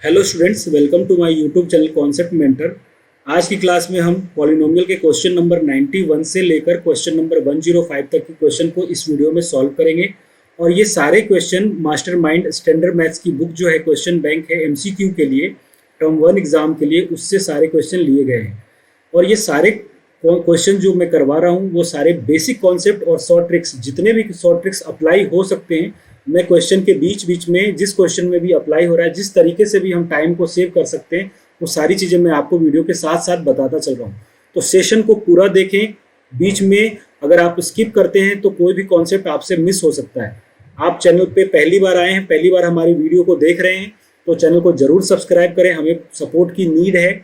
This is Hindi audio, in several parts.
Hello students, welcome to my YouTube channel concept mentor. आज की क्लास में हम पॉलिनोमियल के क्वेश्चन नंबर 91 से लेकर क्वेश्चन नंबर 105 तक के क्वेश्चन को इस वीडियो में सॉल्व करेंगे। और ये सारे क्वेश्चन मास्टरमाइंड स्टैंडर्ड मैथ्स की बुक जो है क्वेश्चन बैंक है एमसीक्यू के लिए, टर्म 1 एग्जाम के लिए, उससे सारे क्वेश्चन लिए गए हैं। और ये सारे क्वेश्चन जो मैं करवा रहा हूँ वो सारे बेसिक कॉन्सेप्ट और शॉर्ट ट्रिक्स, जितने भी शॉर्ट ट्रिक्स अप्लाई हो सकते हैं, मैं क्वेश्चन के बीच बीच में जिस क्वेश्चन में भी अप्लाई हो रहा है, जिस तरीके से भी हम टाइम को सेव कर सकते हैं, वो सारी चीज़ें मैं आपको वीडियो के साथ साथ बताता चल रहा हूँ। तो सेशन को पूरा देखें। बीच में अगर आप स्किप करते हैं तो कोई भी कॉन्सेप्ट आपसे मिस हो सकता है। आप चैनल पे पहली बार आए हैं, पहली बार हमारी वीडियो को देख रहे हैं, तो चैनल को जरूर सब्सक्राइब करें। हमें सपोर्ट की नीड है।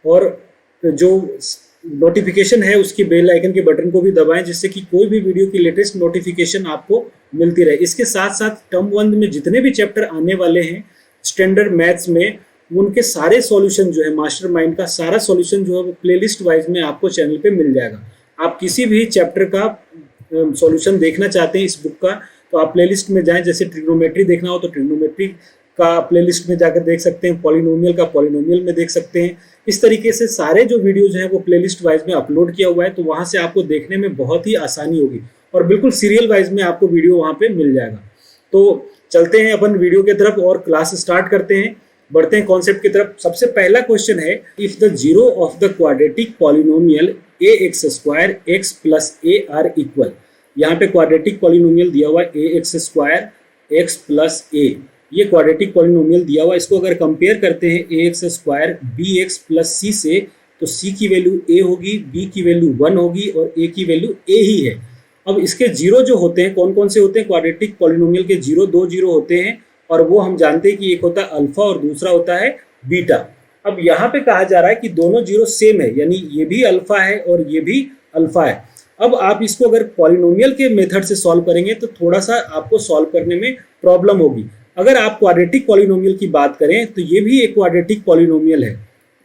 और जो नोटिफिकेशन है उसकी बेल आइकन के बटन को भी दबाएं, जिससे कि कोई भी वीडियो की लेटेस्ट नोटिफिकेशन आपको मिलती रहे। इसके साथ साथ टर्म 1 में जितने भी चैप्टर आने वाले हैं स्टैंडर्ड मैथ्स में, उनके सारे सॉल्यूशन जो है, मास्टरमाइंड का सारा सॉल्यूशन जो है वो प्लेलिस्ट वाइज में आपको चैनल पे मिल जाएगा। आप किसी भी चैप्टर का सॉल्यूशन देखना चाहते हैं इस बुक का, तो आप प्लेलिस्ट में जाएं। जैसे ट्रिग्नोमेट्री देखना हो तो ट्रिग्नोमेट्री का प्लेलिस्ट में जाकर देख सकते हैं, पॉलिनोमियल का पॉलिनोमियल में देख सकते हैं। इस तरीके से सारे जो वीडियोज हैं वो प्लेलिस्ट वाइज में अपलोड किया हुआ है, तो वहां से आपको देखने में बहुत ही आसानी होगी और बिल्कुल सीरियल वाइज में आपको वीडियो वहां पे मिल जाएगा। तो चलते हैं अपन वीडियो की तरफ और क्लास स्टार्ट करते हैं, बढ़ते हैं कॉन्सेप्ट की तरफ। सबसे पहला क्वेश्चन है, if the zero of the quadratic polynomial a x square x plus A R equal. यहाँ पे क्वाड्रेटिक पॉलिनोमियल दिया हुआ है a x square x plus ए, ये क्वाड्रेटिक पॉलिनोमियल दिया हुआ है। इसको अगर कंपेयर करते हैं a x square b x plus c से, तो सी की वैल्यू ए होगी, बी की वैल्यू 1 होगी और ए की वैल्यू ए ही है। अब इसके जीरो जो होते हैं कौन कौन से होते हैं? क्वाड्रेटिक पॉलिनोमियल के जीरो 2 जीरो होते हैं, और वो हम जानते हैं कि एक होता है अल्फा और दूसरा होता है बीटा। अब यहाँ पे कहा जा रहा है कि दोनों जीरो सेम है, यानी ये भी अल्फा है और ये भी अल्फा है। अब आप इसको अगर पॉलिनोमियल के मेथड से सॉल्व करेंगे तो थोड़ा सा आपको सॉल्व करने में प्रॉब्लम होगी। अगर आप क्वाड्रेटिक पॉलिनोमियल की बात करें तो ये भी एक क्वाड्रेटिक पॉलिनोमियल है,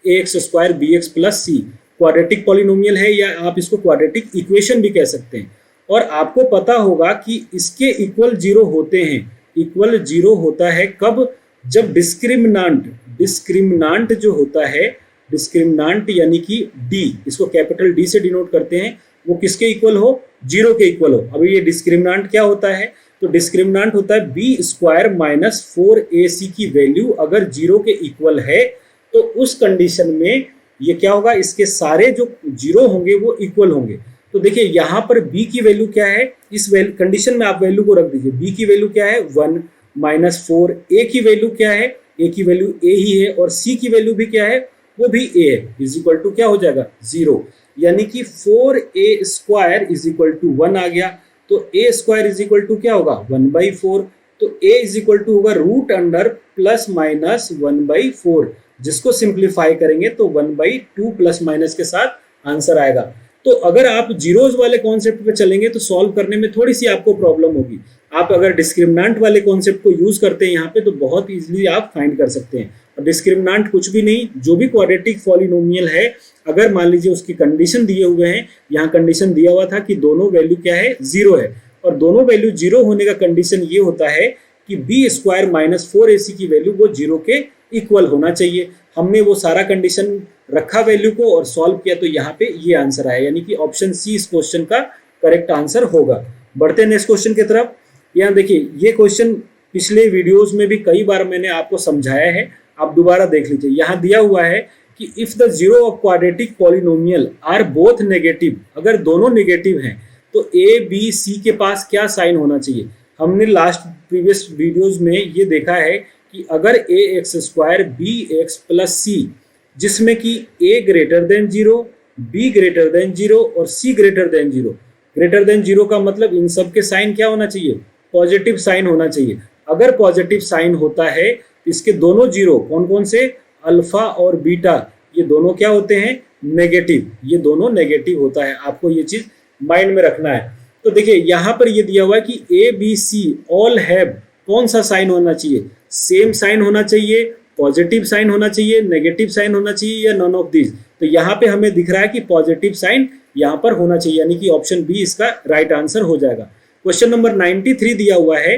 a x square b x plus c quadratic polynomial है, या आप इसको क्वाड्रेटिक इक्वेशन भी कह सकते हैं। और आपको पता होगा कि इसके इक्वल जीरो होते हैं। इक्वल जीरो होता है कब? जब डिस्क्रिमिनांट जो होता है, डिस्क्रिमिनांट यानी कि डी, इसको कैपिटल डी से डिनोट करते हैं, वो किसके इक्वल हो? जीरो के इक्वल हो। अभी ये डिस्क्रिमिनांट क्या होता है? तो डिस्क्रिमिनांट होता है बी स्क्वायर माइनस 4ac की वैल्यू अगर जीरो के इक्वल है, तो उस कंडीशन में ये क्या होगा? इसके सारे जो जीरो होंगे वो इक्वल होंगे। तो देखिए यहाँ पर b की वैल्यू क्या है, इस कंडीशन में आप वैल्यू को रख दीजिए। b की वैल्यू क्या है? 1 माइनस 4। a की वैल्यू क्या है? a की वैल्यू a ही है, और c की वैल्यू भी क्या है? वो भी a है। इज इक्वल टू क्या हो जाएगा? 0, यानी कि 4a square is equal to 1 आ गया। तो a square is equal to क्या होगा? 1/4। तो a इज इक्वल टू होगा रूट अंडर प्लस माइनस 1/4, जिसको सिंप्लीफाई करेंगे तो 1/2 प्लस माइनस के साथ आंसर आएगा। तो अगर आप जीरोज वाले कॉन्सेप्ट पे चलेंगे तो सॉल्व करने में थोड़ी सी आपको प्रॉब्लम होगी। आप अगर डिस्क्रिमिनांट वाले कॉन्सेप्ट को यूज करते हैं यहाँ पे, तो बहुत इजीली आप फाइंड कर सकते हैं। और डिस्क्रिमिनांट कुछ भी नहीं, जो भी क्वाड्रेटिक पॉलिनोमियल है, अगर मान लीजिए उसकी कंडीशन दिए हुए हैं, यहाँ कंडीशन दिया हुआ था कि दोनों वैल्यू क्या है? जीरो है, और दोनों वैल्यू जीरो होने का कंडीशन ये होता है कि बी स्क्वायर माइनस 4ac की वैल्यू वो जीरो के इक्वल होना चाहिए। हमने वो सारा कंडीशन रखा वैल्यू को और सॉल्व किया, तो यहाँ पे ये आंसर आया, यानी कि ऑप्शन सी इस क्वेश्चन का करेक्ट आंसर होगा। बढ़ते हैं नेक्स्ट क्वेश्चन की तरफ। यहाँ देखिए, ये क्वेश्चन पिछले वीडियोज में भी कई बार मैंने आपको समझाया है, आप दोबारा देख लीजिए। यहाँ दिया हुआ है कि if the zero of quadratic polynomial are both negative, अगर दोनों नेगेटिव हैं तो ए बी सी के पास क्या साइन होना चाहिए? हमने लास्ट प्रीवियस वीडियोज में ये देखा है कि अगर a x square b x plus c, जिसमें कि a greater than 0, b greater than 0 और c greater than 0। Greater than 0 का मतलब इन सब के साइन क्या होना चाहिए? पॉजिटिव साइन होना चाहिए। अगर पॉजिटिव साइन होता है तो इसके दोनों जीरो कौन कौन से? अल्फा और बीटा, ये दोनों क्या होते हैं? नेगेटिव। ये दोनों नेगेटिव होता है, आपको ये चीज माइंड में रखना है। तो देखिए यहाँ पर ये दिया हुआ है कि A B C all have, कौन सा साइन होना चाहिए? सेम साइन होना चाहिए, पॉजिटिव साइन होना चाहिए, नेगेटिव साइन होना चाहिए, या नॉन ऑफ दिस। तो यहाँ पे हमें दिख रहा है कि पॉजिटिव साइन यहाँ पर होना चाहिए, यानी कि ऑप्शन बी इसका राइट आंसर हो जाएगा। क्वेश्चन नंबर 93 दिया हुआ है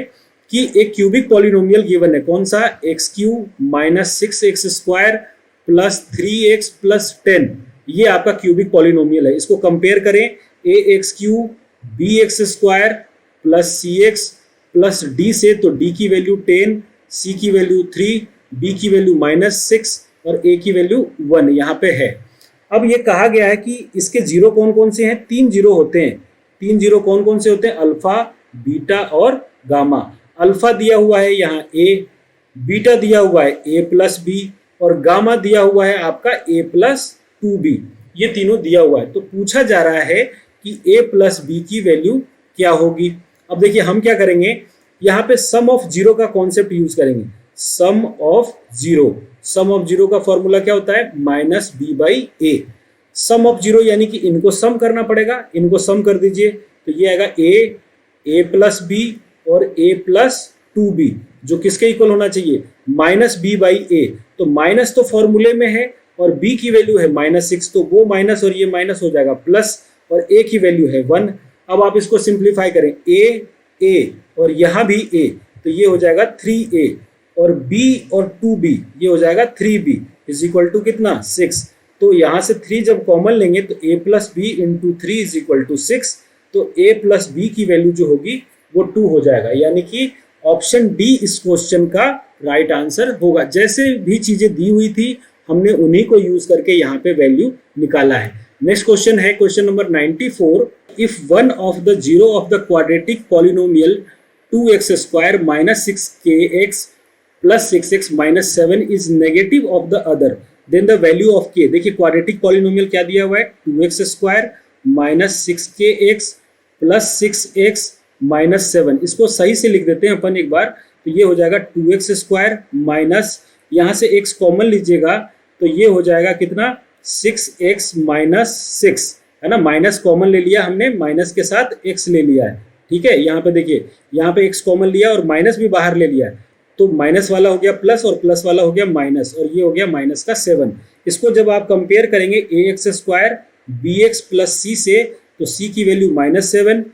कि एक क्यूबिक पॉलिनोमियल गिवन है, कौन सा, x cube minus 6x square plus 3x plus 10, ये आपका क्यूबिक पॉलिनोमियल है। इसको कंपेयर करें a x cube b x square plus c x plus d से, तो डी की वैल्यू 10, सी की वैल्यू 3, बी की वैल्यू -6 और ए की वैल्यू 1 यहाँ पे है। अब ये कहा गया है कि इसके जीरो कौन कौन से हैं, 3 जीरो होते हैं। 3 जीरो कौन कौन से होते हैं, अल्फा, बीटा और गामा। अल्फा दिया हुआ है यहाँ ए, बीटा दिया हुआ है ए प्लस बी और गामा दिया हुआ है आपका ए प्लस 2b, ये तीनों दिया हुआ है। तो पूछा जा रहा है कि a प्लस बी की वैल्यू क्या होगी। अब देखिए हम क्या करेंगे, यहाँ पे सम ऑफ जीरो का कॉन्सेप्ट यूज करेंगे। सम ऑफ जीरो का फॉर्मूला क्या होता है, minus B by A. Sum of zero यानी कि इनको सम करना पड़ेगा, इनको सम कर दीजिए तो ये आएगा ए प्लस बी और ए प्लस 2b, जो किसके इक्वल होना चाहिए, माइनस बी बाई ए। तो माइनस तो फॉर्मूले में है और b की वैल्यू है -6, तो वो माइनस और ये माइनस हो जाएगा प्लस, और a की वैल्यू है 1। अब आप इसको सिंप्लीफाई करें, a और यहाँ भी a, तो ये हो जाएगा 3a और b और 2b ये हो जाएगा 3b इज इक्वल टू कितना, 6। तो यहाँ से 3 जब कॉमन लेंगे तो a plus B into 3 is equal to 6, तो a प्लस बी की वैल्यू जो होगी वो 2 हो जाएगा, यानी कि ऑप्शन डी इस क्वेश्चन का राइट आंसर होगा। जैसे भी चीजें दी हुई थी हमने उन्हीं को यूज करके यहाँ पे वैल्यू निकाला है। नेक्स्ट क्वेश्चन है question number 94। If one of the zero of the quadratic polynomial 2x square minus 6kx plus 6x minus 7 is negative of the other, then the value of k। देखिए क्वाड्रेटिक पॉलिनोमियल क्या दिया हुआ है, 2x square minus 6kx plus 6x minus 7। इसको सही से लिख देते हैं अपन एक बार, तो ये हो जाएगा 2x स्क्वायर माइनस, यहाँ से x कॉमन लीजिएगा तो ये हो जाएगा कितना, 6x माइनस 6, है ना, माइनस कॉमन ले लिया हमने, माइनस के साथ x ले लिया है, ठीक है। यहाँ पे देखिए, यहाँ पे x कॉमन लिया और माइनस भी बाहर ले लिया है, तो माइनस वाला हो गया प्लस और प्लस वाला हो गया माइनस, और ये हो गया माइनस का 7। इसको जब आप कंपेयर करेंगे ax square bx plus c से, तो c की वैल्यू -7,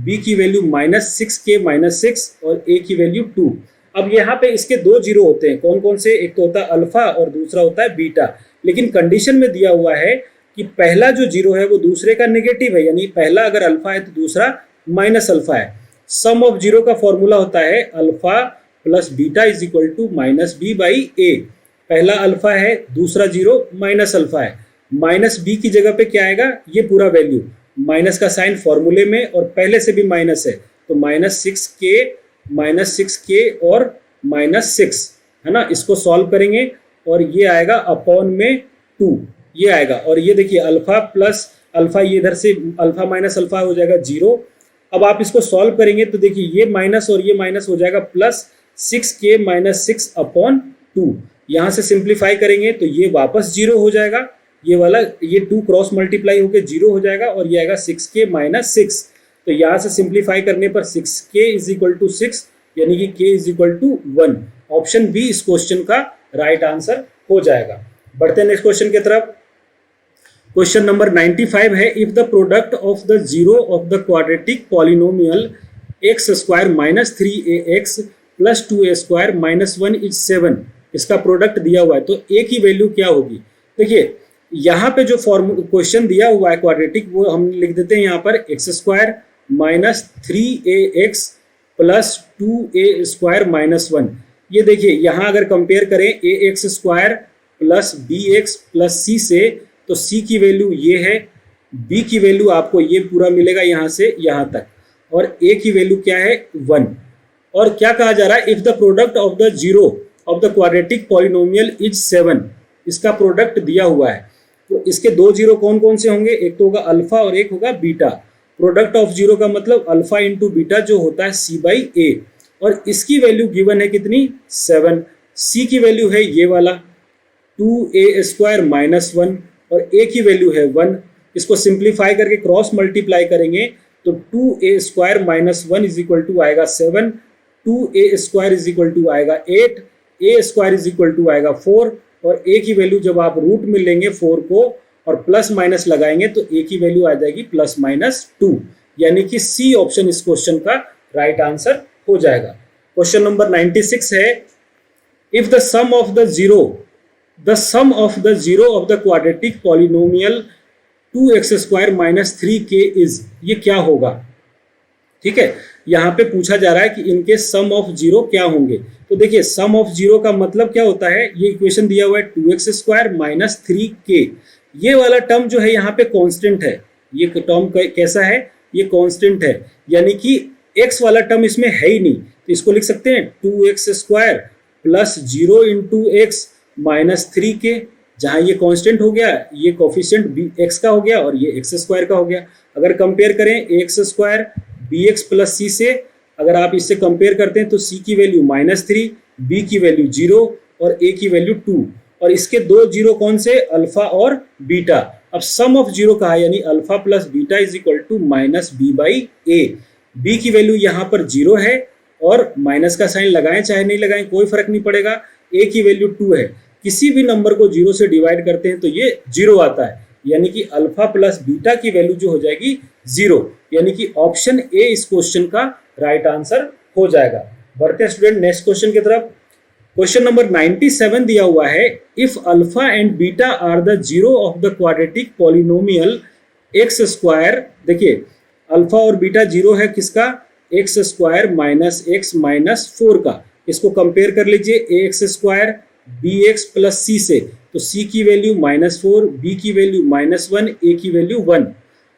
b की वैल्यू -6k -6 और a की वैल्यू 2। अब यहाँ पे इसके 2 जीरो होते हैं, कौन कौन से, एक तो होता है अल्फा और दूसरा होता है बीटा, लेकिन कंडीशन में दिया हुआ है कि पहला जो जीरो है वो दूसरे का नेगेटिव है, यानी पहला अगर अल्फा है तो दूसरा माइनस अल्फा है। सम ऑफ जीरो का फॉर्मूला होता है alpha plus beta is equal to minus B by a. पहला अल्फा है, दूसरा जीरो माइनस अल्फा है, माइनस बी की जगह पे क्या आएगा, ये पूरा वैल्यू, माइनस का साइन फॉर्मूले में और पहले से भी माइनस है, तो -6k और -6, है ना। इसको सॉल्व करेंगे और ये आएगा अपॉन में 2, ये आएगा। और ये देखिए अल्फा प्लस अल्फा, ये इधर से अल्फा माइनस अल्फा हो जाएगा 0। अब आप इसको सॉल्व करेंगे तो देखिए ये माइनस और ये माइनस हो जाएगा प्लस 6k - 6 अपॉन 2। यहाँ से सिंप्लीफाई करेंगे तो ये वापस 0 हो जाएगा, ये वाला, ये 2 क्रॉस मल्टीप्लाई होकर 0 हो जाएगा और ये आएगा 6k - 6। तो यहाँ से सिंप्लीफाई करने पर 6k इज इक्वल टू 6, यानी कि k is equal to 1। Option B इस क्वेश्चन का राइट आंसर हो जाएगा। बढ़ते हैं नेक्स्ट क्वेश्चन की तरफ। क्वेश्चन नंबर 95 है, if the product of the zero of the quadratic polynomial x square minus 3ax plus 2a square minus 1 is 7, इसका प्रोडक्ट दिया हुआ है, तो a की वैल्यू क्या होगी। देखिए यहाँ पे जो क्वेश्चन दिया हुआ है क्वाड्रेटिक, वो हम लिख देते हैं यहाँ पर x square minus 3ax plus 2a square minus 1। ये देखिए यहाँ अगर कंपेयर करें ax square plus bx plus c से, तो c की वैल्यू ये है, b की वैल्यू आपको ये पूरा मिलेगा यहाँ से यहाँ तक, और a की वैल्यू क्या है 1। और क्या कहा जा रहा है, if the product of the zero of the quadratic polynomial is 7, इसका प्रोडक्ट दिया हुआ है। तो इसके 2 जीरो कौन कौन से होंगे, एक तो होगा अल्फा और एक होगा बीटा। प्रोडक्ट ऑफ जीरो का मतलब अल्फा इंटू बीटा जो होता है c बाई ए, और इसकी वैल्यू गिवन है कितनी 7, c की वैल्यू है ये वाला 2a स्क्वायर माइनस 1 और a की वैल्यू है 1। इसको सिंप्लीफाई करके क्रॉस मल्टीप्लाई करेंगे तो 2a square minus 1 is equal to आएगा 7, 2a square is equal to आएगा 8, a square is equal to आएगा 4, और a की वैल्यू जब आप रूट में लेंगे 4 को और प्लस माइनस लगाएंगे तो a की वैल्यू आ जाएगी +-2, यानी कि सी ऑप्शन इस क्वेश्चन का राइट आंसर हो जाएगा। क्वेश्चन नंबर 96 है, if the sum of the zero of the quadratic polynomial 2x² - 3k is, ये क्या होगा? ठीक है, यहाँ पे पूछा जा रहा है कि इनके सम ऑफ जीरो क्या होंगे। तो देखिए सम ऑफ जीरो का मतलब क्या होता है, ये इक्वेशन दिया हुआ है 2x² - 3k, ये वाला टर्म जो है यहाँ पे कांस्टेंट है। ये टर्म कैसा है, ये कांस्टेंट है, यानी कि x वाला टर्म इसमें है ही नहीं, तो इसको लिख सकते हैं 2x² + 0 × x - 3k, जहां ये कांस्टेंट हो गया, ये कोफिशिएंट x का हो गया और ये x² का हो गया। अगर कंपेयर करें x² bx + c से, अगर आप इससे कंपेयर करते हैं तो c की वैल्यू -3, b की वैल्यू 0 और a की वैल्यू 2, और इसके दो जीरो कौन से, अल्फा और बीटा। अब सम ऑफ जीरो कहा, यानी alpha plus beta is equal to -b/a। b की वैल्यू यहाँ पर 0 है और माइनस का साइन लगाएं चाहे नहीं लगाएं कोई फर्क नहीं पड़ेगा। a की वैल्यू 2 है, किसी भी नंबर को 0 से डिवाइड करते हैं तो ये 0 आता है, यानी कि अल्फा प्लस बीटा की वैल्यू जो हो जाएगी 0, यानी कि ऑप्शन ए इस क्वेश्चन का राइट आंसर हो जाएगा। बढ़ते हैं स्टूडेंट नेक्स्ट क्वेश्चन की तरफ। क्वेश्चन नंबर 97 दिया हुआ है, if alpha and beta are the zero of the quadratic polynomial x², देखिए अल्फा और बीटा जीरो है किसका, x² - x - 4 का। इसको कंपेयर कर लीजिए ax² bx + c से, तो c की वैल्यू -4, b की वैल्यू -1, a की वैल्यू 1,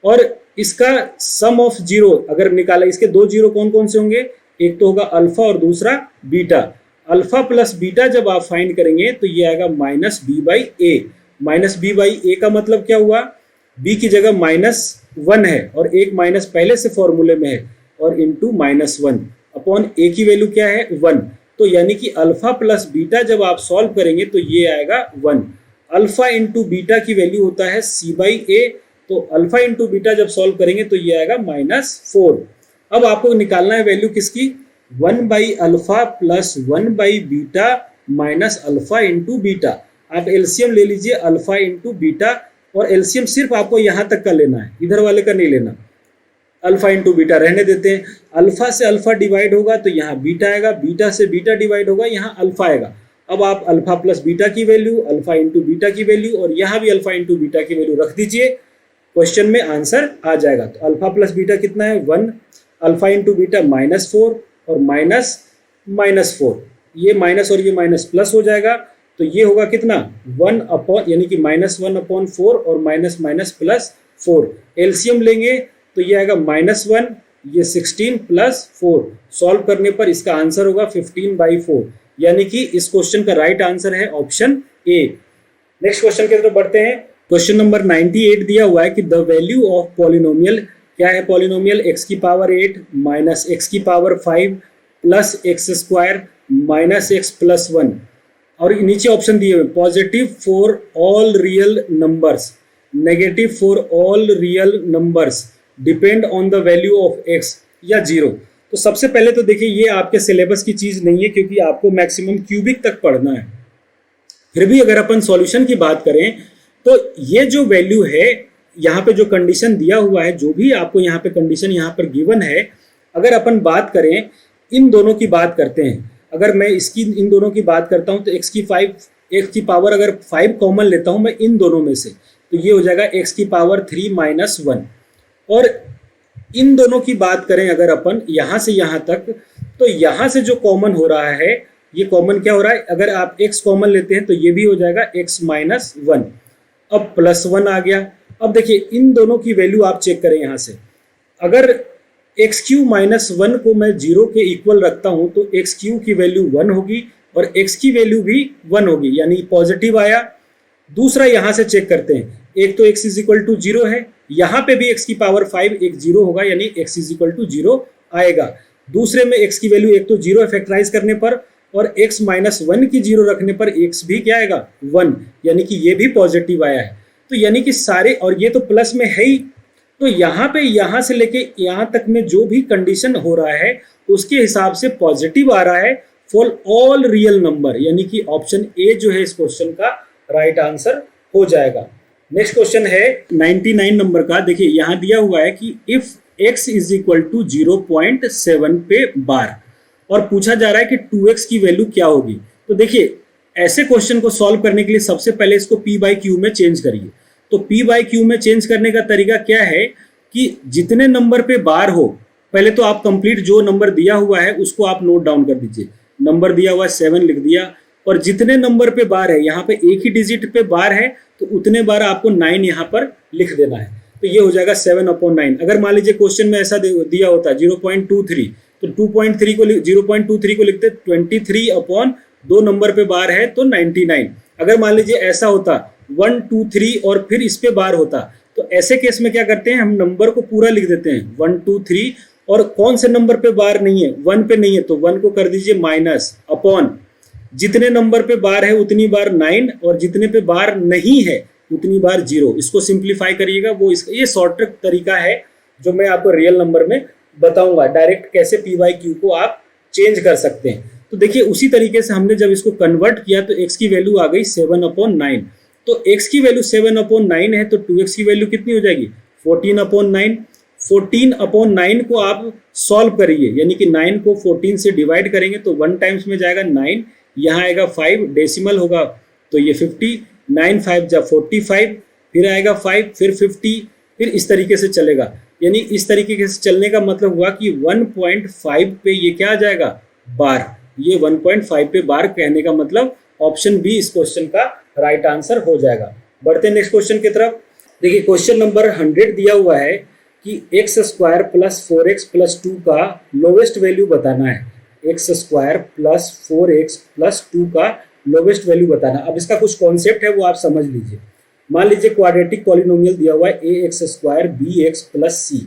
और इसका सम ऑफ जीरो अगर निकाला, इसके दो जीरो कौन कौन से होंगे, एक तो होगा अल्फा और दूसरा बीटा। अल्फा प्लस बीटा जब आप फाइंड करेंगे तो ये आएगा -b/a। -b/a का मतलब क्या हुआ, b की जगह -1 है और एक माइनस पहले से फॉर्मूले में है, और इंटू -1 अपॉन a की वैल्यू क्या है 1, तो यानी कि अल्फा प्लस बीटा जब आप सॉल्व करेंगे तो ये आएगा 1। अल्फा इंटू बीटा की वैल्यू होता है c/a, तो अल्फा इंटू बीटा जब सॉल्व करेंगे तो ये आएगा -4। अब आपको निकालना है वैल्यू किसकी, 1/अल्फा + 1/बीटा माइनस अल्फा इंटू बीटा। आप एलसीएम ले लीजिए अल्फा इंटू बीटा, और एलसीएम सिर्फ आपको यहाँ तक का लेना है, इधर वाले का नहीं लेना। अल्फा इंटू बीटा रहने देते हैं, अल्फा से अल्फा डिवाइड होगा तो यहाँ बीटा आएगा, बीटा से बीटा डिवाइड होगा यहाँ अल्फा आएगा। अब आप अल्फा प्लस बीटा की वैल्यू, अल्फा इंटू बीटा की वैल्यू और यहाँ भी अल्फा इंटू बीटा की वैल्यू रख दीजिए, क्वेश्चन में आंसर आ जाएगा। तो अल्फा प्लस बीटा कितना है 1, अल्फा इंटू बीटा -4 और -4, ये माइनस और ये माइनस प्लस हो जाएगा, तो ये होगा कितना 1 अपॉन, यानी कि -1/4 और -+4। एलसीएम लेंगे तो ये आएगा -1, ये 16 + 4। सॉल्व करने पर इसका आंसर होगा 15/4, यानी कि इस क्वेश्चन का राइट आंसर है ऑप्शन ए। नेक्स्ट क्वेश्चन की तरफ बढ़ते हैं। क्वेश्चन नंबर 98 दिया हुआ है कि द वैल्यू ऑफ पॉलिनोमियल, क्या है polynomial, x⁸ - x⁵ plus x² - x + 1, और नीचे ऑप्शन दिए हुए positive for all real numbers, negative for all real numbers, depend on the value of x या 0। तो सबसे पहले तो देखिए ये आपके सिलेबस की चीज़ नहीं है, क्योंकि आपको मैक्सिमम क्यूबिक तक पढ़ना है। फिर भी अगर अपन सॉल्यूशन की बात करें तो ये जो वैल्यू है, यहाँ पे जो कंडीशन दिया हुआ है, जो भी आपको यहाँ पे कंडीशन यहाँ पर गिवन है, अगर अपन बात करें इन दोनों की बात करते हैं, अगर मैं इसकी इन दोनों की बात करता हूँ तो x की पावर अगर 5 कॉमन लेता हूँ मैं इन दोनों में से, तो ये हो जाएगा x⁻³ - 1। और इन दोनों की बात करें अगर अपन यहाँ से यहाँ तक, तो यहाँ से जो कॉमन हो रहा है, ये कॉमन क्या हो रहा है, अगर आप x कॉमन लेते हैं तो ये भी हो जाएगा x - 1। अब +1 आ गया। अब देखिए इन दोनों की वैल्यू आप चेक करें यहाँ से, अगर x³ - 1 को मैं 0 के इक्वल रखता हूँ तो x³ की वैल्यू 1 होगी और x की वैल्यू भी 1 होगी, यानी पॉजिटिव आया। दूसरा यहाँ से चेक करते हैं, एक तो x = 0 है, यहाँ पे भी x⁵ एक 0 होगा, यानी x = 0 आएगा। दूसरे में x की वैल्यू एक तो 0 फैक्टराइज करने पर, और x - 1 की 0 रखने पर x भी क्या आएगा 1, यानी कि ये भी पॉजिटिव आया है। तो यानी कि सारे, और ये तो प्लस में है ही, तो यहाँ पे यहाँ से लेके यहाँ तक में जो भी कंडीशन हो रहा है उसके हिसाब से पॉजिटिव आ रहा है फॉर ऑल रियल नंबर, यानी कि ऑप्शन ए जो है इस क्वेश्चन का राइट आंसर हो जाएगा। नेक्स्ट क्वेश्चन है 99 नंबर का। देखिए यहाँ दिया हुआ है कि इफ x = 0.7 पे बार, और पूछा जा रहा है कि 2x की वैल्यू क्या होगी। तो देखिए ऐसे क्वेश्चन को सॉल्व करने के लिए सबसे पहले इसको p बाई क्यू में चेंज करिए। तो p बाई क्यू में चेंज करने का तरीका क्या है कि जितने नंबर पे बार हो, पहले तो आप कंप्लीट जो नंबर दिया हुआ है उसको आप नोट डाउन कर दीजिए। नंबर दिया हुआ है 7 लिख दिया, और जितने नंबर पे बार है, यहाँ पे एक ही डिजिट पे बार है तो उतने बार आपको 9 यहाँ पर लिख देना है। तो ये हो जाएगा 7/9। अगर मान लीजिए क्वेश्चन में ऐसा दिया होता 0.23, तो 2.3 को 0.23 को लिखते 23 अपॉन 2 नंबर पे बार है तो 99। अगर मान लीजिए ऐसा होता 1 2 3 और फिर इस पे बार होता, तो ऐसे केस में क्या करते हैं, हम नंबर को पूरा लिख देते हैं 1 2 3, और कौन से नंबर पे बार नहीं है, 1 पे नहीं है तो 1 को कर दीजिए माइनस, अपॉन जितने नंबर पे बार है उतनी बार 9, और जितने पे बार नहीं है उतनी बार 0। इसको सिंप्लीफाई करिएगा, वो ये शॉर्टकट तरीका है जो मैं आपको रियल नंबर में बताऊंगा डायरेक्ट कैसे p बाई क्यू को आप चेंज कर सकते हैं। तो देखिए उसी तरीके से हमने जब इसको कन्वर्ट किया तो x की वैल्यू आ गई 7/9। तो x की वैल्यू 7/9 है तो 2x की वैल्यू कितनी हो जाएगी 14/9। 14/9 को आप सॉल्व करिए, यानी कि 9 को 14 से डिवाइड करेंगे तो 1 टाइम्स में जाएगा 9, यहाँ आएगा 5, डेसिमल होगा तो ये 50, 9 5 जा 45, फिर आएगा 5, फिर 50, फिर इस तरीके से चलेगा। यानी इस तरीके से चलने का मतलब हुआ कि 1.5 पे ये क्या आ जाएगा बार, ये 1.5 पे बार कहने का मतलब ऑप्शन बी इस क्वेश्चन का राइट आंसर हो जाएगा। बढ़ते हैं नेक्स्ट क्वेश्चन की तरफ। देखिए क्वेश्चन नंबर 100 दिया हुआ है कि x² प्लस 4x प्लस 2 का लोवेस्ट वैल्यू बताना है। x² प्लस 4x प्लस 2 का लोवेस्ट वैल्यू बताना। अब इसका कुछ कॉन्सेप्ट है वो आप समझ लीजिए। मान लीजिए क्वाड्रेटिक पॉलिनोमियल दिया हुआ है ax² bx प्लस c।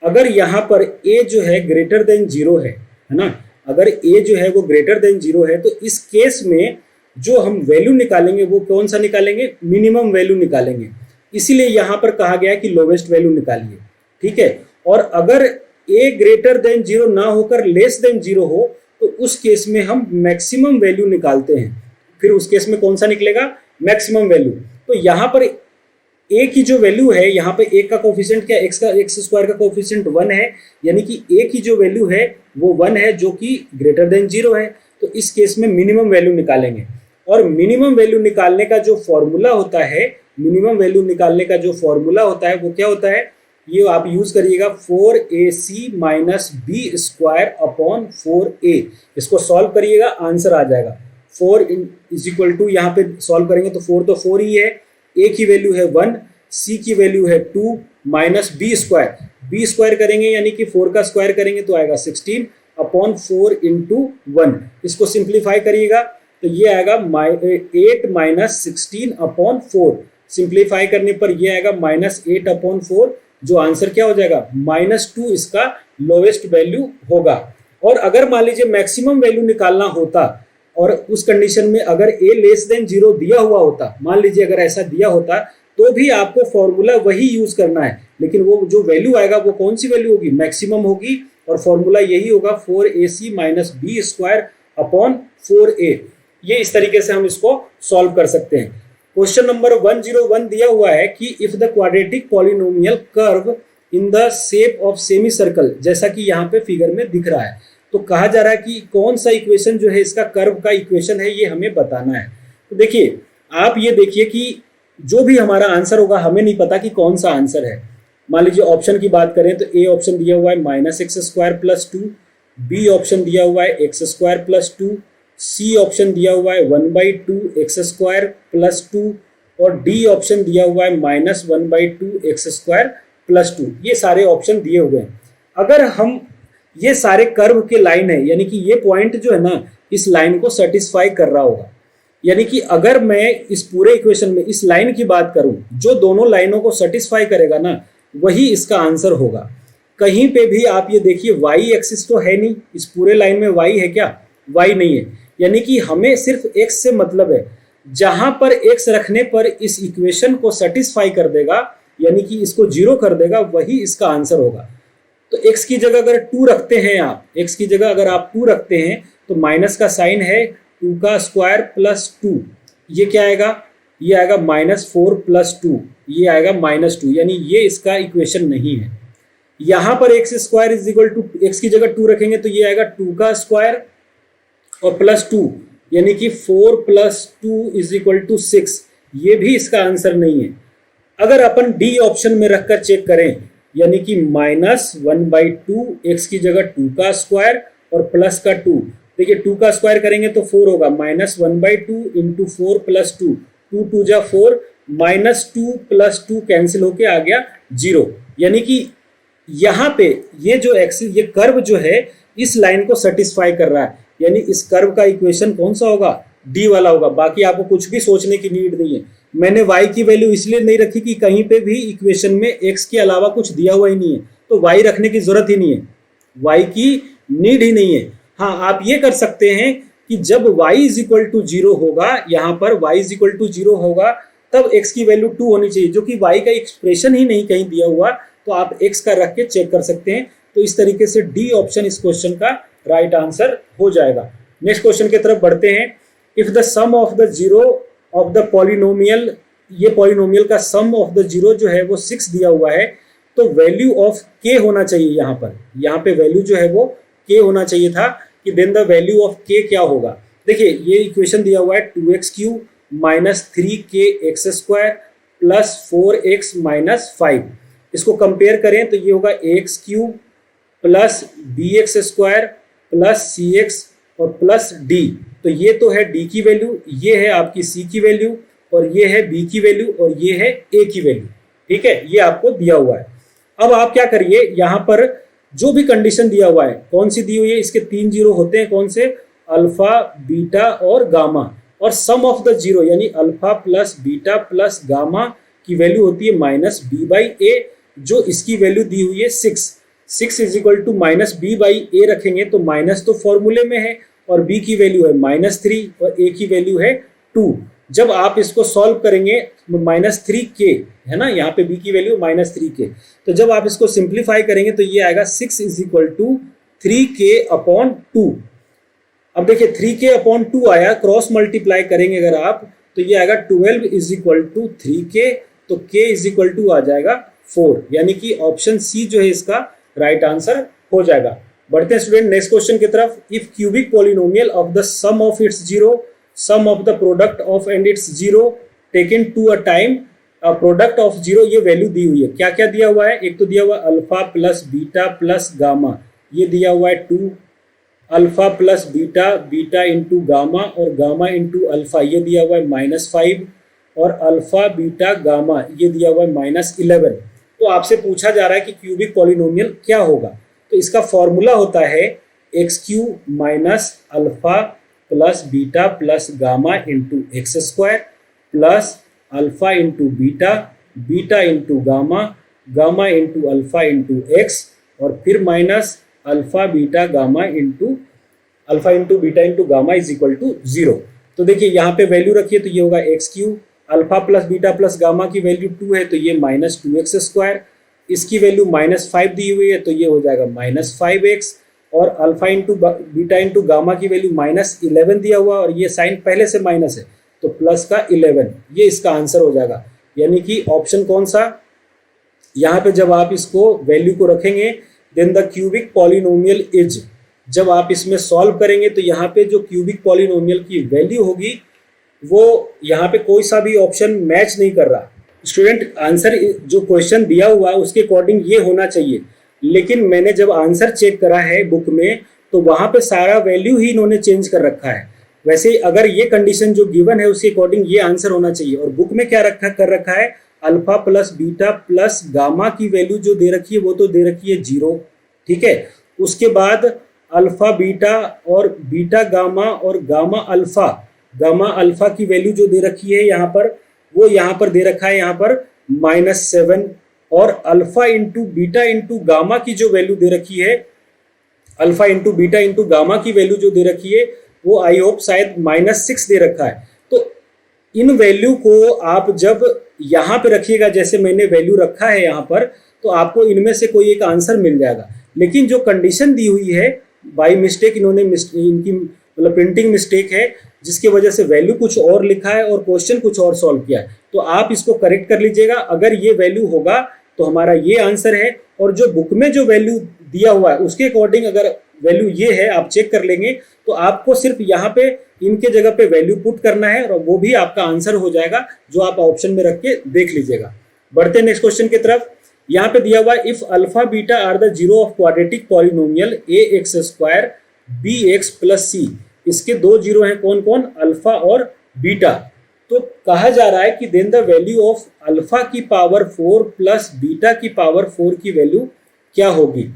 अगर यहाँ पर a जो है ग्रेटर देन 0 है ना, अगर a जो है वो ग्रेटर देन 0 है तो इस केस में जो हम वैल्यू निकालेंगे वो कौन सा निकालेंगे, मिनिमम वैल्यू निकालेंगे। इसीलिए यहाँ पर कहा गया है कि लोवेस्ट वैल्यू निकालिए, ठीक है। और अगर a ग्रेटर देन 0 ना होकर लेस देन 0 हो तो उस केस में हम मैक्सिमम वैल्यू निकालते हैं। फिर उस केस में कौन सा निकलेगा, मैक्सिमम वैल्यू। तो यहाँ पर a की जो वैल्यू है, यहाँ पे a का कोफिशिएंट क्या, x² का कोफिशिएंट 1 है, यानी कि a की जो वैल्यू है वो 1 है जो कि ग्रेटर देन 0 है। तो इस केस में मिनिमम वैल्यू निकालेंगे, और मिनिमम वैल्यू निकालने का जो फॉर्मूला होता है, मिनिमम वैल्यू निकालने का जो फॉर्मूला होता है वो क्या होता है, ये आप यूज करिएगा 4ac minus b² upon 4a। इसको सॉल्व करिएगा, आंसर आ जाएगा 4 इज इक्वल टू, यहाँ पे सॉल्व करेंगे तो 4 तो 4 ही है, a की वैल्यू है 1, c की वैल्यू है 2 माइनस b² करेंगे यानी कि 4 का स्क्वायर करेंगे तो आएगा 16 अपॉन 4 इंटू 1। इसको सिंप्लीफाई करिएगा तो ये आएगा 8 माइनस 16 अपॉन 4। सिंप्लीफाई करने पर ये आएगा -8 अपॉन 4, जो आंसर क्या हो जाएगा -2 इसका लोवेस्ट वैल्यू होगा। और अगर मान लीजिए मैक्सिमम वैल्यू निकालना होता और उस कंडीशन में अगर a लेस देन 0 दिया हुआ होता, मान लीजिए अगर ऐसा दिया होता तो भी आपको फॉर्मूला वही यूज करना है, लेकिन वो जो वैल्यू आएगा वो कौन सी वैल्यू होगी, मैक्सिमम होगी, और फॉर्मूला यही होगा 4ac minus b² upon 4a। ये इस तरीके से हम इसको सॉल्व कर सकते हैं। क्वेश्चन नंबर 101 दिया हुआ है कि if the quadratic polynomial curve in the shape of semi circle, जैसा कि यहाँ पे फिगर में दिख रहा है, तो कहा जा रहा है कि कौन सा इक्वेशन जो है इसका कर्व का इक्वेशन है ये हमें बताना है। तो देखिए आप ये देखिए कि जो भी हमारा आंसर होगा हमें नहीं पता कि कौन सा आंसर है। मान लीजिए ऑप्शन की बात करें तो ए ऑप्शन दिया हुआ है -x² प्लस 2, बी ऑप्शन दिया हुआ है x² प्लस 2, सी ऑप्शन दिया हुआ है 1/2 x² प्लस 2, और डी ऑप्शन दिया हुआ है -1/2 x² प्लस 2। ये सारे ऑप्शन दिए हुए हैं। अगर हम ये सारे कर्व के लाइन है, यानी कि ये पॉइंट जो है ना इस लाइन को सेटिस्फाई कर रहा होगा, यानी कि अगर मैं इस पूरे इक्वेशन में इस लाइन की बात करूं, जो दोनों लाइनों को सेटिस्फाई करेगा ना वही इसका आंसर होगा। कहीं पे भी आप ये देखिए y एक्सिस तो है नहीं, इस पूरे लाइन में y है क्या, y नहीं है, यानी कि हमें सिर्फ x से मतलब है। जहां पर x रखने पर इस इक्वेशन को सेटिस्फाई कर देगा, यानी कि इसको 0 कर देगा, वही इसका आंसर होगा। तो x की जगह अगर 2 रखते हैं आप, x की जगह अगर आप 2 रखते हैं तो माइनस का साइन है 2 का स्क्वायर प्लस 2, ये क्या आएगा, ये आएगा -4 प्लस 2, ये आएगा -2, यानी ये इसका इक्वेशन नहीं है। यहाँ पर X square is equal to, X की जगह 2 रखेंगे तो ये आएगा 2 का स्क्वायर और प्लस 2, यानी कि 4 प्लस 2 इज इक्वल टू 6। ये भी इसका आंसर नहीं है। अगर अपन डी ऑप्शन में रखकर चेक करें, यानी कि -1/2, एक्स की जगह 2 का स्क्वायर और प्लस का 2, देखिए 2 का स्क्वायर करेंगे तो 4 होगा, -1/2 इंटू 4 प्लस 2, 2 2 जा 4, -2 प्लस 2 कैंसिल होके आ गया 0। यानी कि यहाँ पे ये जो एक्सिस, ये कर्व जो है इस लाइन को सेटिस्फाई कर रहा है, यानी इस कर्व का इक्वेशन कौन सा होगा, डी वाला होगा। बाकी आपको कुछ भी सोचने की नीड नहीं है। मैंने y की वैल्यू इसलिए नहीं रखी कि कहीं पे भी इक्वेशन में x के अलावा कुछ दिया हुआ ही नहीं है, तो y रखने की जरूरत ही नहीं है, y की नीड ही नहीं है। हाँ, आप ये कर सकते हैं कि जब y इज इक्वल टू 0 होगा, यहाँ पर y इज इक्वल टू 0 होगा, तब x की वैल्यू 2 होनी चाहिए, जो कि y का एक्सप्रेशन ही नहीं कहीं दिया हुआ, तो आप x का रख के चेक कर सकते हैं। तो इस तरीके से डी ऑप्शन इस क्वेश्चन का राइट आंसर हो जाएगा। नेक्स्ट क्वेश्चन की तरफ बढ़ते हैं। If the sum of the zero of the polynomial, ये पॉलिनोमियल का सम ऑफ द जीरो जो है वो 6 दिया हुआ है, तो वैल्यू ऑफ k होना चाहिए। यहाँ पे वैल्यू जो है वो k होना चाहिए था, कि then the value of k क्या होगा। देखिए ये इक्वेशन दिया हुआ है 2x³ minus 3kx² plus 4x minus 5। इसको कंपेयर करें तो ये होगा ax³ plus bx² plus cx और प्लस d। तो ये तो है d की वैल्यू, ये है आपकी c की वैल्यू, और ये है b की वैल्यू, और ये है a की वैल्यू। ठीक है, ये आपको दिया हुआ है। अब आप क्या करिए, यहाँ पर जो भी कंडीशन दिया हुआ है, कौन सी दी हुई है, इसके 3 जीरो होते हैं, कौन से, अल्फा, बीटा और गामा, और सम ऑफ द जीरो यानी alpha plus beta plus gamma की वैल्यू होती है -b/a, जो इसकी वैल्यू दी हुई है 6 इज इक्वल टू -b/a रखेंगे तो माइनस तो फॉर्मूले में है, और b की वैल्यू है -3 और a की वैल्यू है 2। जब आप इसको सॉल्व करेंगे -3k है ना, यहाँ पे b की वैल्यू -3k, तो जब आप इसको सिंप्लीफाई करेंगे तो ये आएगा 6 इज इक्वल टू 3k/2। अब देखिए 3k/2 आया, क्रॉस मल्टीप्लाई करेंगे अगर आप तो ये आएगा 12 इज इक्वल टू 3k, तो k इज इक्वल टू आ जाएगा 4, यानी कि ऑप्शन सी जो है इसका राइट आंसर हो जाएगा। बढ़ते हैं स्टूडेंट नेक्स्ट क्वेश्चन की तरफ। If cubic polynomial of the sum of its zero, sum of the product of and its zero taken to a time, product of zero, ये वैल्यू दी हुई है। क्या क्या दिया हुआ है, एक तो दिया हुआ है alpha plus beta plus gamma, ये दिया हुआ है 2, alpha plus beta, beta into gamma और गामा इंटू अल्फा, ये दिया हुआ है -5, और अल्फा बीटा गामा ये दिया हुआ है -11। तो आपसे पूछा जा रहा है कि क्यूबिक पॉलिनोमियल क्या होगा, तो इसका फॉर्मूला होता है x³ minus alpha plus beta plus gamma into x² plus alpha into beta, beta into gamma, gamma into alpha into x, और फिर minus alpha beta gamma into alpha into beta into gamma is equal to 0। तो देखिए यहाँ पे वैल्यू रखिए तो ये होगा x³, alpha plus beta plus gamma की वैल्यू 2 है तो ये -2x², इसकी वैल्यू -5 दी हुई है तो ये हो जाएगा -5x, और alpha into beta into gamma की वैल्यू -11 दिया हुआ, और ये साइन पहले से माइनस है तो प्लस का 11, ये इसका आंसर हो जाएगा। यानी कि ऑप्शन कौन सा, यहाँ पे जब आप इसको वैल्यू को रखेंगे then the cubic polynomial is, जब आप इसमें सॉल्व करेंगे तो यहाँ पे जो क्यूबिक पॉलिनोमियल की वैल्यू होगी वो यहाँ पे कोई सा भी ऑप्शन मैच नहीं कर रहा। स्टूडेंट आंसर जो क्वेश्चन दिया हुआ है उसके अकॉर्डिंग ये होना चाहिए, लेकिन मैंने जब आंसर चेक करा है बुक में तो वहाँ पे सारा वैल्यू ही इन्होंने चेंज कर रखा है। वैसे अगर ये कंडीशन जो गिवन है उसके अकॉर्डिंग ये आंसर होना चाहिए, और बुक में क्या कर रखा है, alpha plus beta plus gamma की वैल्यू जो दे रखी है वो तो दे रखी है 0, ठीक है। उसके बाद अल्फा बीटा और बीटा गामा और गामा अल्फा की वैल्यू जो दे रखी है यहाँ पर, वो यहाँ पर दे रखा है यहाँ पर -7, और alpha into beta into gamma की जो वैल्यू दे रखी है, alpha into beta into gamma की वैल्यू जो दे रखी है वो आई होप शायद -6 दे रखा है। तो इन वैल्यू को आप जब यहाँ पे रखिएगा, जैसे मैंने वैल्यू रखा है यहाँ पर, तो आपको इनमें से कोई एक आंसर मिल जाएगा। लेकिन जो कंडीशन दी हुई है बाई मिस्टेक, इन्होंने इनकी मतलब प्रिंटिंग मिस्टेक है जिसकी वजह से वैल्यू कुछ और लिखा है और क्वेश्चन कुछ और सॉल्व किया है। तो आप इसको करेक्ट कर लीजिएगा, अगर ये वैल्यू होगा तो हमारा ये आंसर है, और जो बुक में जो वैल्यू दिया हुआ है उसके अकॉर्डिंग अगर वैल्यू ये है, आप चेक कर लेंगे, तो आपको सिर्फ यहाँ पे इनके जगह पे वैल्यू पुट करना है और वो भी आपका आंसर हो जाएगा, जो आप ऑप्शन में रख के देख लीजिएगा। बढ़ते हैं नेक्स्ट क्वेश्चन की तरफ। यहाँ पे दिया हुआ है if alpha beta are the zero of quadratic polynomial a x square b x plus c. इसके दो जीरो हैं, कौन कौन, अल्फा और बीटा। तो कहा जा रहा है कि then the value of alpha की पावर 4 प्लस बीटा की पावर 4 की वैल्यू क्या होगी,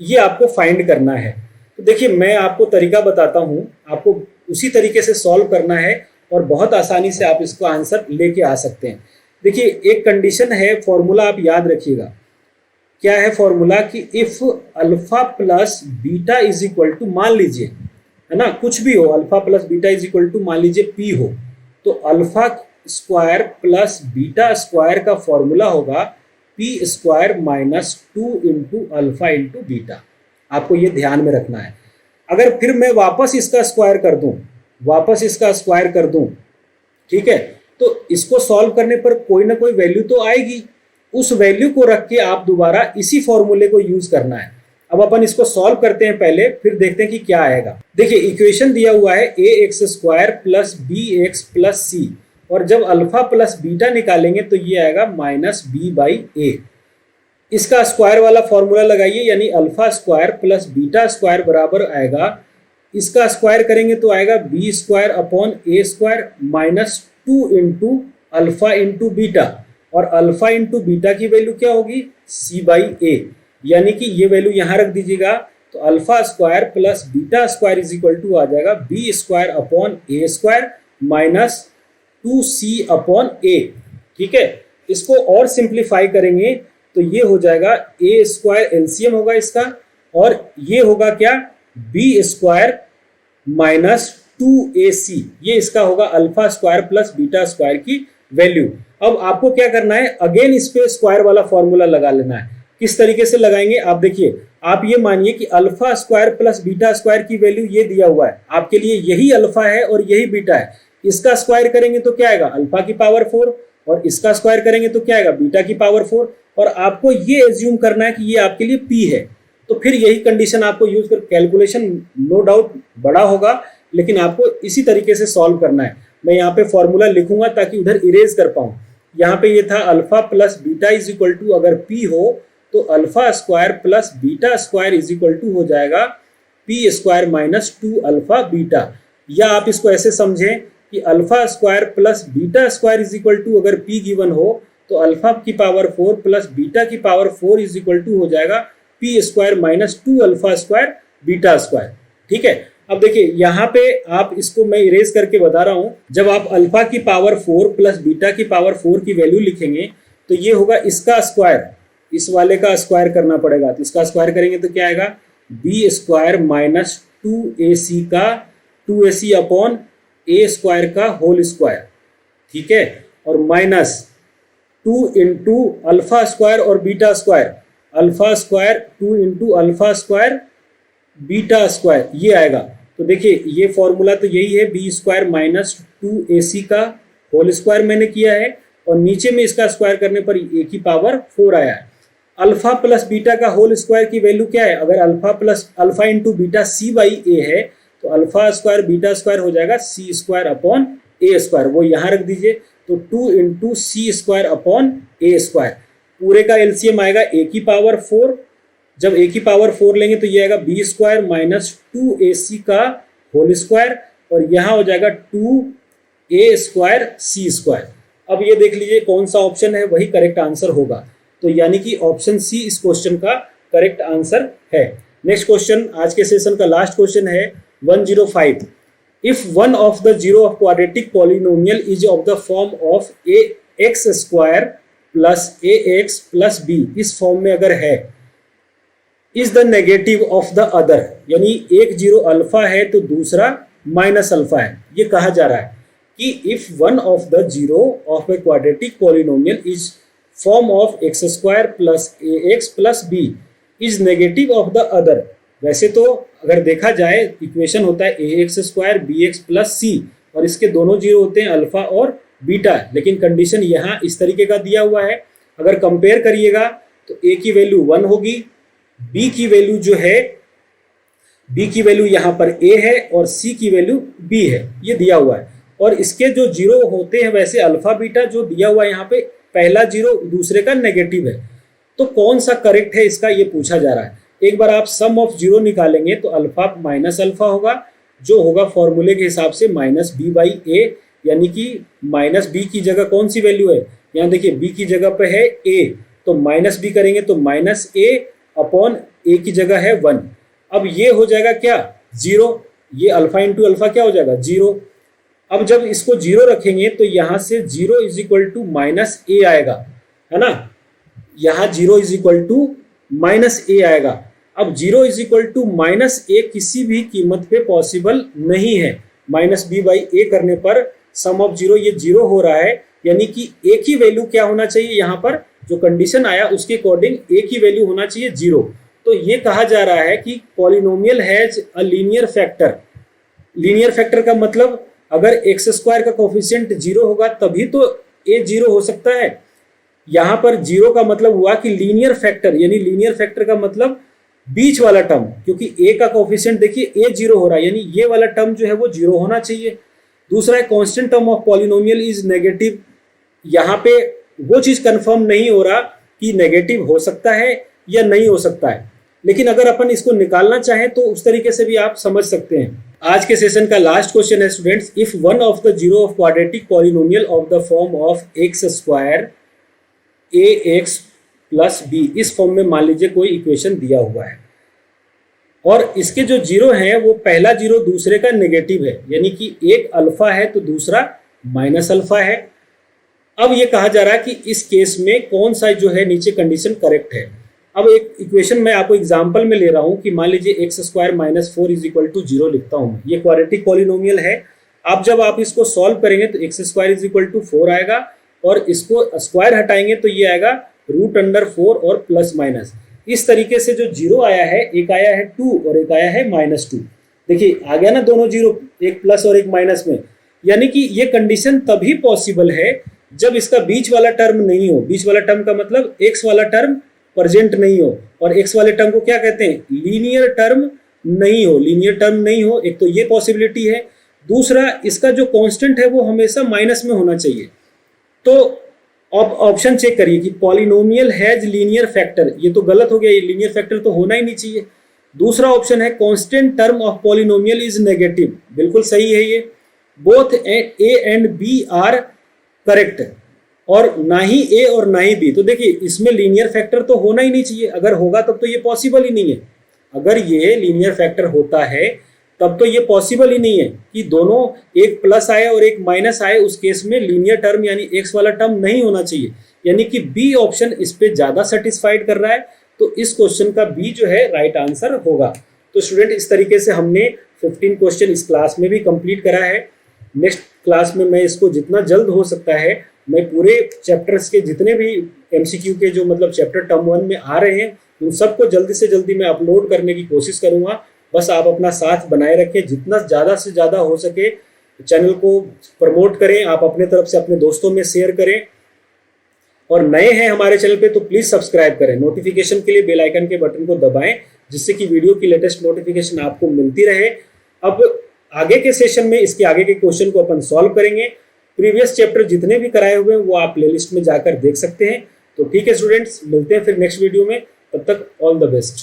ये आपको फाइंड करना है। तो देखिए मैं आपको तरीका बताता हूँ, आपको उसी तरीके से सॉल्व करना है और बहुत आसानी से आप इसको आंसर लेके आ सकते हैं। देखिए एक कंडीशन है, फॉर्मूला आप याद रखिएगा, क्या है फॉर्मूला कि if alpha plus beta is equal to, मान लीजिए है ना, कुछ भी हो, alpha plus beta is equal to मान लीजिए पी हो, तो alpha square plus beta square का फॉर्मूला होगा P square minus 2 into alpha into beta. आपको ये ध्यान में रखना है। अगर फिर मैं वापस इसका स्क्वायर कर दूं, ठीक है, तो इसको सॉल्व करने पर कोई ना कोई वैल्यू तो आएगी, उस वैल्यू को रख के आप दोबारा इसी फॉर्मूले को यूज करना है। अब अपन इसको सॉल्व करते हैं पहले, फिर देखते हैं कि क्या आएगा। देखिए इक्वेशन दिया हुआ है a x square plus b x plus c, और जब अल्फा प्लस बीटा निकालेंगे तो ये आएगा माइनस बी बाई ए। इसका स्क्वायर वाला फॉर्मूला लगाइए, यानी alpha square plus beta square बराबर आएगा, इसका स्क्वायर करेंगे तो आएगा B square upon a square minus 2 into alpha into beta, और अल्फा इंटू बीटा की वैल्यू क्या होगी, सी बाई ए, यानी कि ये वैल्यू यहाँ रख दीजिएगा। तो alpha square plus beta square is equal to आ जाएगा b square upon a square minus 2c upon a. ठीक है, इसको और सिंप्लीफाई करेंगे तो ये हो जाएगा ए स्क्वायर, एलसीएम होगा इसका, और ये होगा क्या, बी स्क्वायर माइनस 2ac, ये इसका होगा alpha square plus beta square की वैल्यू। अब आपको क्या करना है, अगेन इस पे स्क्वायर वाला फॉर्मूला लगा लेना है। किस तरीके से लगाएंगे आप देखिए, आप ये मानिए कि alpha square plus beta square की वैल्यू ये दिया हुआ है आपके लिए, यही अल्फा है और यही बीटा है। इसका स्क्वायर करेंगे तो क्या आएगा, अल्फा की पावर 4, और इसका स्क्वायर करेंगे तो क्या आएगा, बीटा की पावर 4, और आपको ये एज्यूम करना है कि ये आपके लिए पी है। तो फिर यही कंडीशन आपको यूज कर, कैलकुलेशन नो डाउट बड़ा होगा, लेकिन आपको इसी तरीके से सॉल्व करना है। मैं यहाँ पे फॉर्मूला लिखूंगा ताकि उधर इरेज कर पाऊं। यहाँ पे ये था alpha plus beta is equal to, अगर पी हो तो alpha square plus beta square is equal to हो जाएगा P square minus 2 alpha beta. या आप इसको ऐसे समझें कि alpha square plus beta square is equal to, अगर पी गिवन हो तो अल्फा की पावर 4 प्लस बीटा की पावर 4 इज इक्वल टू हो जाएगा P square minus 2 alpha square beta square. ठीक है, अब देखिए यहाँ पे आप इसको मैं इरेज करके बता रहा हूँ, जब आप अल्फा की पावर 4 प्लस बीटा की पावर 4 की वैल्यू लिखेंगे तो ये होगा इसका स्क्वायर, इस वाले का स्क्वायर करना पड़ेगा, तो इसका स्क्वायर करेंगे तो क्या आएगा, बी स्क्वायर माइनस 2ac का 2ac अपॉन ए स्क्वायर का होल स्क्वायर। ठीक है, और माइनस 2 इंटू अल्फा स्क्वायर और beta square, alpha square 2 into alpha square beta square, ये आएगा। तो देखिए ये फॉर्मूला तो यही है, बी स्क्वायर माइनस 2ac का होल स्क्वायर मैंने किया है, और नीचे में इसका स्क्वायर करने पर ए की पावर 4 आया है। अल्फा प्लस बीटा का होल स्क्वायर की वैल्यू क्या है, अगर alpha into beta c by a है तो अल्फा स्क्वायर बीटा स्क्वायर हो जाएगा c square upon a square, वो यहाँ रख दीजिए। तो 2 into c square upon a square, पूरे का एलसीएम आएगा ए की पावर 4, जब ए की पावर 4 लेंगे तो ये आएगा बी स्क्वायर माइनस 2ac का होल स्क्वायर, और यहाँ हो जाएगा 2a स्क्वायर सी स्क्वायर। अब ये देख लीजिए कौन सा ऑप्शन है वही करेक्ट आंसर होगा, तो यानी कि ऑप्शन सी इस क्वेश्चन का करेक्ट आंसर है। नेक्स्ट क्वेश्चन, आज के सेशन का लास्ट क्वेश्चन है 105। If one of the zero of quadratic polynomial is of the form of A x square plus A x plus B, इस फॉर्म में अगर है, इज द नेगेटिव ऑफ द अदर, यानी एक जीरो अल्फा है तो दूसरा माइनस अल्फा है। ये कहा जा रहा है कि if one of the zero of a quadratic polynomial is form of x square plus A x plus b is negative of the other. वैसे तो अगर देखा जाए इक्वेशन होता है a x square b x plus c, और इसके दोनों जीरो होते हैं अल्फा और बीटा, लेकिन कंडीशन यहाँ इस तरीके का दिया हुआ है। अगर कंपेयर करिएगा तो a की वैल्यू 1 होगी, b की वैल्यू जो है, b की वैल्यू यहाँ पर a है और c की वैल्यू b है, ये दिया हुआ है। और इसके जो जीरो होते हैं वैसे अल्फा बीटा जो दिया हुआ है यहाँ पे, पहला जीरो दूसरे का नेगेटिव है, तो कौन सा करेक्ट है इसका ये पूछा जा रहा है। एक बार आप सम ऑफ जीरो निकालेंगे तो अल्फा माइनस अल्फा होगा, जो होगा फॉर्मूले के हिसाब से माइनस बी बाई ए, यानी कि माइनस बी की जगह कौन सी वैल्यू है, यहाँ देखिए बी की जगह पे है ए, तो माइनस बी करेंगे तो माइनस ए अपॉन ए की जगह है 1। अब ये हो जाएगा क्या, जीरो, ये अल्फा इंटू अल्फा क्या हो जाएगा, जीरो। अब जब इसको जीरो रखेंगे तो यहाँ से zero is equal to minus a आएगा, है ना, यहाँ zero is equal to minus a आएगा। अब zero is equal to minus a किसी भी कीमत पे पॉसिबल नहीं है, माइनस बी बाई ए करने पर सम ऑफ जीरो ये जीरो हो रहा है, यानी कि ए की वैल्यू क्या होना चाहिए, यहाँ पर जो कंडीशन आया उसके अकॉर्डिंग ए की वैल्यू होना चाहिए जीरो। तो ये कहा जा रहा है कि polynomial has a linear factor. Linear factor का मतलब अगर एक्स स्क्वायर का कोफिशिएंट जीरो होगा तभी तो ए जीरो हो सकता है। यहाँ पर जीरो का मतलब हुआ कि लीनियर फैक्टर, यानी लीनियर फैक्टर का मतलब बीच वाला टर्म, क्योंकि ए का कोफिशिएंट देखिए ए जीरो हो रहा है, यानी ये वाला टर्म जो है वो जीरो होना चाहिए। दूसरा है constant term of polynomial is negative. यहाँ पे वो चीज कंफर्म नहीं हो रहा कि नेगेटिव हो सकता है या नहीं हो सकता है, लेकिन अगर अपन इसको निकालना चाहें तो उस तरीके से भी आप समझ सकते हैं। आज के सेशन का लास्ट क्वेश्चन है students, if one of the zero of quadratic polynomial of the form of x square A x plus B, इस फॉर्म में मान लीजिए कोई इक्वेशन दिया हुआ है और इसके जो जीरो हैं वो पहला जीरो दूसरे का नेगेटिव है, यानी कि एक अल्फा है तो दूसरा माइनस अल्फा है। अब ये कहा जा रहा है कि इस केस में कौन सा जो है नीचे कंडीशन करेक्ट है। अब एक इक्वेशन मैं आपको एग्जांपल में ले रहा हूं कि मान लीजिए X square minus 4 is equal to zero लिखता हूं मैं, ये क्वाड्रेटिक पॉलिनोमियल है। अब जब आप इसको सॉल्व करेंगे तो X square is equal to 4 आएगा और इसको स्क्वायर हटाएंगे तो ये आएगा रूट अंडर 4 और प्लस माइनस। इस तरीके से जो जीरो आया है, एक आया है 2 और एक आया है -2। देखिए आ गया ना दोनों जीरो, एक प्लस और एक माइनस में, यानी कि ये कंडीशन तभी पॉसिबल है जब इसका बीच वाला टर्म नहीं हो। बीच वाला टर्म का मतलब एक्स वाला टर्म प्रेजेंट नहीं हो, और एक्स वाले टर्म को क्या कहते हैं, लीनियर टर्म नहीं हो। लीनियर टर्म नहीं हो, एक तो ये पॉसिबिलिटी है, दूसरा इसका जो कांस्टेंट है वो हमेशा माइनस में होना चाहिए। तो अब ऑप्शन चेक करिए कि पॉलिनोमियल हैज लीनियर फैक्टर, ये तो गलत हो गया, ये लीनियर फैक्टर तो होना ही नहीं चाहिए। दूसरा ऑप्शन है constant term of polynomial is negative, बिल्कुल सही है ये। Both A and B are correct, और ना ही ए और ना ही बी। तो देखिए इसमें लीनियर फैक्टर तो होना ही नहीं चाहिए, अगर होगा तब तो ये पॉसिबल ही नहीं है। अगर ये लीनियर फैक्टर होता है तब तो ये पॉसिबल ही नहीं है कि दोनों एक प्लस आए और एक माइनस आए, उस केस में लीनियर टर्म यानी एक्स वाला टर्म नहीं होना चाहिए, यानी कि बी ऑप्शन इस पे ज्यादा सेटिस्फाइड कर रहा है। तो इस क्वेश्चन का बी जो है राइट आंसर होगा। तो स्टूडेंट इस तरीके से हमने 15 क्वेश्चन इस क्लास में भी कंप्लीट करा है। नेक्स्ट क्लास में मैं इसको जितना जल्द हो सकता है मैं पूरे चैप्टर्स के जितने भी एमसीक्यू के जो मतलब चैप्टर टर्म 1 में आ रहे हैं उन सबको जल्दी से जल्दी मैं अपलोड करने की कोशिश करूंगा। बस आप अपना साथ बनाए रखें, जितना ज़्यादा से ज़्यादा हो सके चैनल को प्रमोट करें, आप अपने तरफ से अपने दोस्तों में शेयर करें, और नए हैं हमारे चैनल पे तो प्लीज़ सब्सक्राइब करें। नोटिफिकेशन के लिए बेल आइकन के बटन को दबाएं जिससे कि वीडियो की लेटेस्ट नोटिफिकेशन आपको मिलती रहे। अब आगे के सेशन में इसके आगे के क्वेश्चन को अपन सॉल्व करेंगे। प्रीवियस चैप्टर जितने भी कराए हुए हैं वो आप प्लेलिस्ट में जाकर देख सकते हैं। तो ठीक है स्टूडेंट्स, मिलते हैं फिर नेक्स्ट वीडियो में, तब तक ऑल द बेस्ट।